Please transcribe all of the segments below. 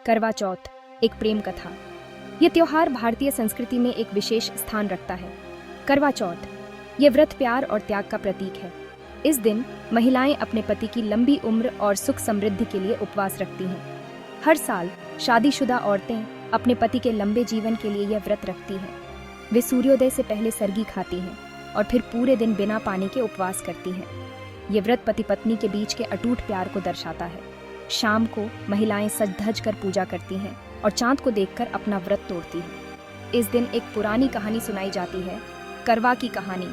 करवा चौथ एक प्रेम कथा। ये त्योहार भारतीय संस्कृति में एक विशेष स्थान रखता है। करवा चौथ ये व्रत प्यार और त्याग का प्रतीक है। इस दिन महिलाएं अपने पति की लंबी उम्र और सुख समृद्धि के लिए उपवास रखती हैं। हर साल शादीशुदा औरतें अपने पति के लंबे जीवन के लिए यह व्रत रखती हैं। वे सूर्योदय से पहले सरगी खाती हैं और फिर पूरे दिन बिना पानी के उपवास करती हैं। ये व्रत पति पत्नी के बीच के अटूट प्यार को दर्शाता है। शाम को महिलाएं सज धज कर पूजा करती हैं और चांद को देखकर अपना व्रत तोड़ती हैं। इस दिन एक पुरानी कहानी सुनाई जाती है, करवा की कहानी।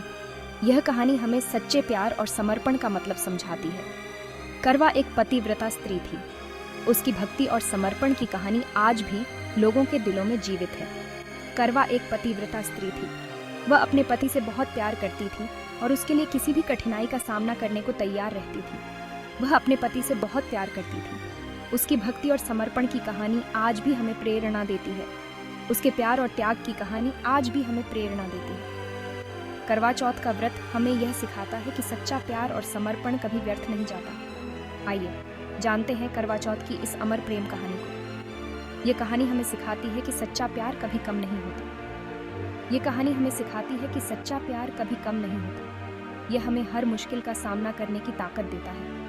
यह कहानी हमें सच्चे प्यार और समर्पण का मतलब समझाती है। करवा एक पतिव्रता स्त्री थी। उसकी भक्ति और समर्पण की कहानी आज भी लोगों के दिलों में जीवित है। करवा एक पतिव्रता स्त्री थी। वह अपने पति से बहुत प्यार करती थी और उसके लिए किसी भी कठिनाई का सामना करने को तैयार रहती थी। वह अपने पति से बहुत प्यार करती थी। उसकी भक्ति और समर्पण की कहानी आज भी हमें प्रेरणा देती है। उसके प्यार और त्याग की कहानी आज भी हमें प्रेरणा देती है। करवा चौथ का व्रत हमें यह सिखाता है कि सच्चा प्यार और समर्पण कभी व्यर्थ नहीं जाता। आइए जानते हैं करवा चौथ की इस अमर प्रेम कहानी को। ये कहानी हमें सिखाती है कि सच्चा प्यार कभी कम नहीं होता। ये कहानी हमें सिखाती है कि सच्चा प्यार कभी कम नहीं होता। यह हमें हर मुश्किल का सामना करने की ताकत देता है।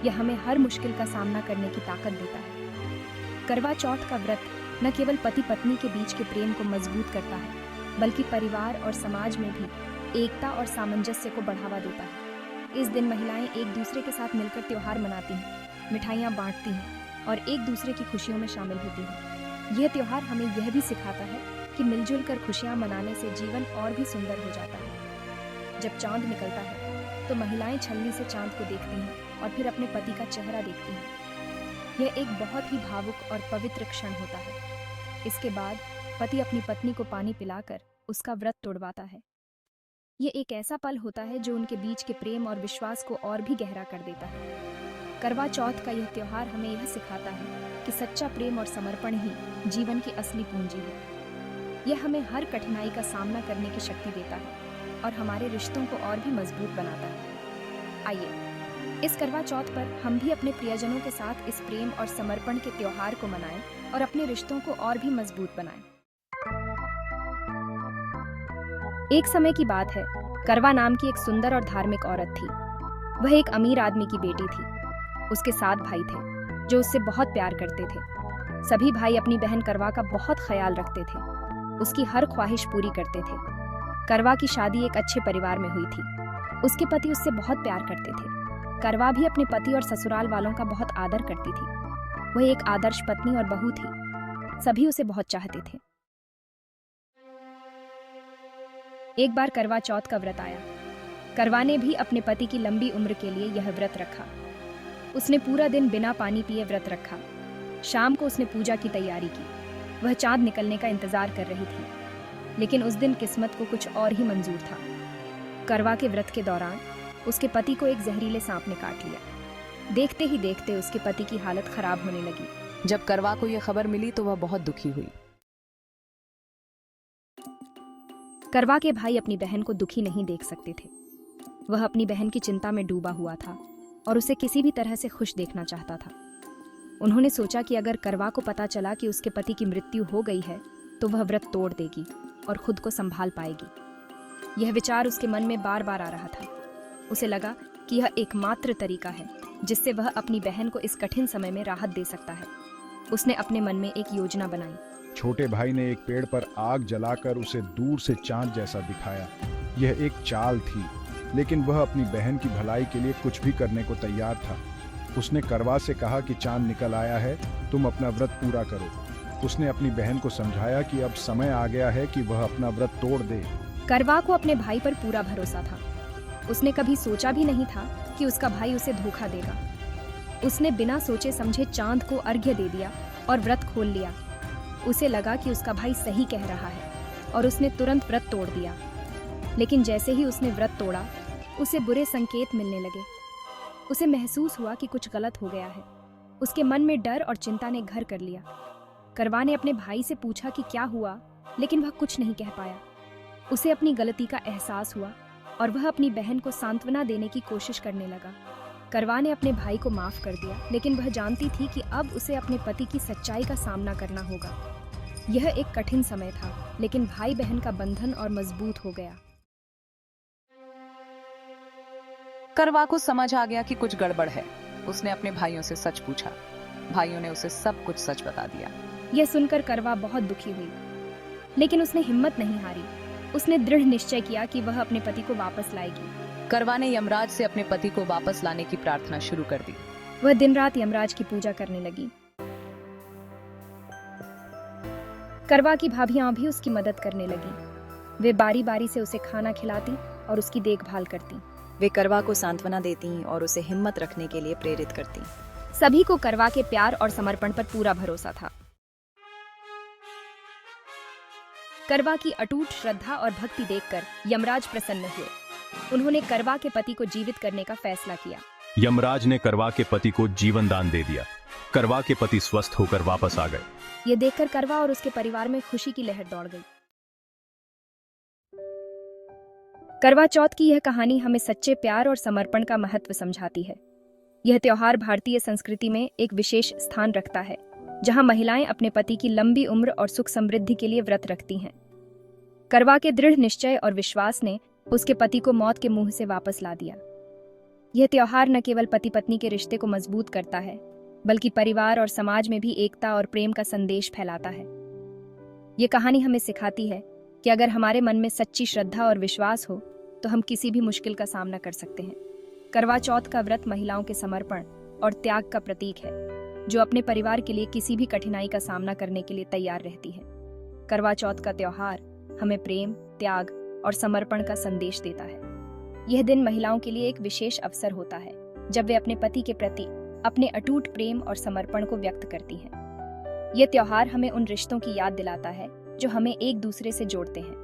यह हमें हर मुश्किल का सामना करने की ताकत देता है। करवा चौथ का व्रत न केवल पति पत्नी के बीच के प्रेम को मजबूत करता है, बल्कि परिवार और समाज में भी एकता और सामंजस्य को बढ़ावा देता है। इस दिन महिलाएं एक दूसरे के साथ मिलकर त्योहार मनाती हैं, मिठाइयाँ बांटती हैं और एक दूसरे की खुशियों में शामिल होती हैं। यह त्योहार हमें यह भी सिखाता है कि मिलजुल कर खुशियाँ मनाने से जीवन और भी सुंदर हो जाता है। जब चांद निकलता है तो महिलाएं छलनी से चांद को देखती हैं और फिर अपने पति का चेहरा देखती हैं। यह एक बहुत ही भावुक और पवित्र क्षण होता है। इसके बाद पति अपनी पत्नी को पानी पिलाकर उसका व्रत तोड़वाता है। यह एक ऐसा पल होता है जो उनके बीच के प्रेम और विश्वास को और भी गहरा कर देता है। करवा चौथ का यह त्योहार हमें यह सिखाता है कि सच्चा प्रेम और समर्पण ही जीवन की असली पूंजी है। यह हमें हर कठिनाई का सामना करने की शक्ति देता है और हमारे रिश्तों को और भी मजबूत बनाता है। आइए इस करवा चौथ पर हम भी अपने प्रियजनों के साथ इस प्रेम और समर्पण के त्योहार को मनाएं और अपने रिश्तों को और भी मजबूत बनाएं। एक समय की बात है, करवा नाम की एक सुंदर और धार्मिक औरत थी। वह एक अमीर आदमी की बेटी थी। उसके 7 भाई थे जो उससे बहुत प्यार करते थे। सभी भाई अपनी बहन करवा का बहुत ख्याल रखते थे, उसकी हर ख्वाहिश पूरी करते थे। करवा की शादी एक अच्छे परिवार में हुई थी। उसके पति उससे बहुत प्यार करते थे। करवा भी अपने पति और ससुराल वालों का बहुत आदर करती थी। वह एक आदर्श पत्नी और बहू थी। सभी उसे बहुत चाहते थे। एक बार करवा चौथ का व्रत आया। करवा ने भी अपने पति की लंबी उम्र के लिए यह व्रत रखा। उसने पूरा दिन बिना पानी पिए व्रत रखा। शाम को उसने पूजा की तैयारी की। वह चांद निकलने का इंतजार कर रही थी, लेकिन उस दिन किस्मत को कुछ और ही मंजूर था। करवा के व्रत के दौरान उसके पति को एक जहरीले सांप ने काट लिया। देखते ही देखते उसके पति की हालत खराब होने लगी। जब करवा को यह खबर मिली तो वह बहुत दुखी हुई। करवा के भाई अपनी बहन को दुखी नहीं देख सकते थे। वह अपनी बहन की चिंता में डूबा हुआ था और उसे किसी भी तरह से खुश देखना चाहता था। उन्होंने सोचा कि अगर करवा को पता चला कि उसके पति की मृत्यु हो गई है तो वह व्रत तोड़ देगी और खुद को संभाल पाएगी। यह विचार उसके मन में बार बार आ रहा था। उसे लगा कि यह एकमात्र तरीका है जिससे वह अपनी बहन को इस कठिन समय में राहत दे सकता है। उसने अपने मन में एक योजना बनाई। छोटे भाई ने एक पेड़ पर आग जलाकर उसे दूर से चांद जैसा दिखाया। यह एक चाल थी, लेकिन वह अपनी बहन की भलाई के लिए कुछ भी करने को तैयार था। उसने करवा से कहा कि चांद निकल आया है, तुम अपना व्रत पूरा करो। उसने अपनी बहन को समझाया कि अब समय आ गया है कि वह अपना व्रत तोड़ दे। करवा को अपने भाई पर पूरा भरोसा था। उसने कभी सोचा भी नहीं था कि उसका भाई उसे धोखा देगा। उसने बिना सोचे समझे चांद को अर्घ्य दे दिया और व्रत खोल लिया। उसे लगा कि उसका भाई सही कह रहा है और उसने तुरंत व्रत तोड़ दिया। लेकिन जैसे ही उसने व्रत तोड़ा, उसे बुरे संकेत मिलने लगे। उसे महसूस हुआ कि कुछ गलत हो गया है। उसके मन में डर और चिंता ने घर कर लिया। करवा ने अपने भाई से पूछा कि क्या हुआ, लेकिन वह कुछ नहीं कह पाया। उसे अपनी गलती का एहसास हुआ और वह अपनी बहन को सांत्वना देने की कोशिश करने लगा। करवा ने अपने भाई को माफ कर दिया, लेकिन वह जानती थी कि अब उसे अपने पति की सच्चाई का सामना करना होगा। यह एक कठिन समय था, लेकिन भाई बहन का बंधन और मजबूत हो गया। करवा को समझ आ गया कि कुछ गड़बड़ है। उसने अपने भाइयों से सच पूछा। भाइयों ने उसे सब कुछ सच बता दिया। यह सुनकर करवा बहुत दुखी हुई, लेकिन उसने हिम्मत नहीं हारी। उसने दृढ़ निश्चय किया कि वह अपने पति को वापस लाएगी। करवा ने यमराज से अपने पति को वापस लाने की प्रार्थना शुरू कर दी। वह दिन रात यमराज की पूजा करने लगी। करवा की भाभियां भी उसकी मदद करने लगी। वे बारी बारी से उसे खाना खिलाती और उसकी देखभाल करती। वे करवा को सांत्वना देती और उसे हिम्मत रखने के लिए प्रेरित करती। सभी को करवा के प्यार और समर्पण पर पूरा भरोसा था। करवा की अटूट श्रद्धा और भक्ति देखकर यमराज प्रसन्न हुए। उन्होंने करवा के पति को जीवित करने का फैसला किया। यमराज ने करवा के पति को जीवन दान दे दिया। करवा के पति स्वस्थ होकर वापस आ गए। ये देखकर करवा और उसके परिवार में खुशी की लहर दौड़ गई। करवा चौथ की यह कहानी हमें सच्चे प्यार और समर्पण का महत्व समझाती है। यह त्योहार भारतीय संस्कृति में एक विशेष स्थान रखता है, जहां महिलाएं अपने पति की लंबी उम्र और सुख समृद्धि के लिए व्रत रखती हैं। करवा के दृढ़ निश्चय और विश्वास ने उसके पति को मौत के मुंह से वापस ला दिया। यह त्योहार न केवल पति पत्नी के रिश्ते को मजबूत करता है, बल्कि परिवार और समाज में भी एकता और प्रेम का संदेश फैलाता है। ये कहानी हमें सिखाती है कि अगर हमारे मन में सच्ची श्रद्धा और विश्वास हो तो हम किसी भी मुश्किल का सामना कर सकते हैं। करवा चौथ का व्रत महिलाओं के समर्पण और त्याग का प्रतीक है, जो अपने परिवार के लिए किसी भी कठिनाई का सामना करने के लिए तैयार रहती है। करवा चौथ का त्योहार हमें प्रेम, त्याग और समर्पण का संदेश देता है। यह दिन महिलाओं के लिए एक विशेष अवसर होता है, जब वे अपने पति के प्रति अपने अटूट प्रेम और समर्पण को व्यक्त करती हैं। यह त्योहार हमें उन रिश्तों की याद दिलाता है जो हमें एक दूसरे से जोड़ते हैं।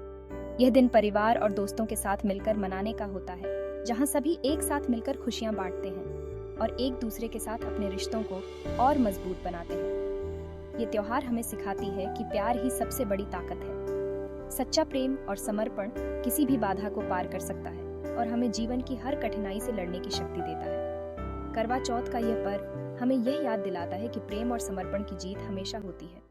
यह दिन परिवार और दोस्तों के साथ मिलकर मनाने का होता है, जहां सभी एक साथ मिलकर खुशियां बांटते हैं और एक दूसरे के साथ अपने रिश्तों को और मजबूत बनाते हैं। ये त्योहार हमें सिखाती है कि प्यार ही सबसे बड़ी ताकत है। सच्चा प्रेम और समर्पण किसी भी बाधा को पार कर सकता है और हमें जीवन की हर कठिनाई से लड़ने की शक्ति देता है। करवा चौथ का यह पर्व हमें यह याद दिलाता है कि प्रेम और समर्पण की जीत हमेशा होती है।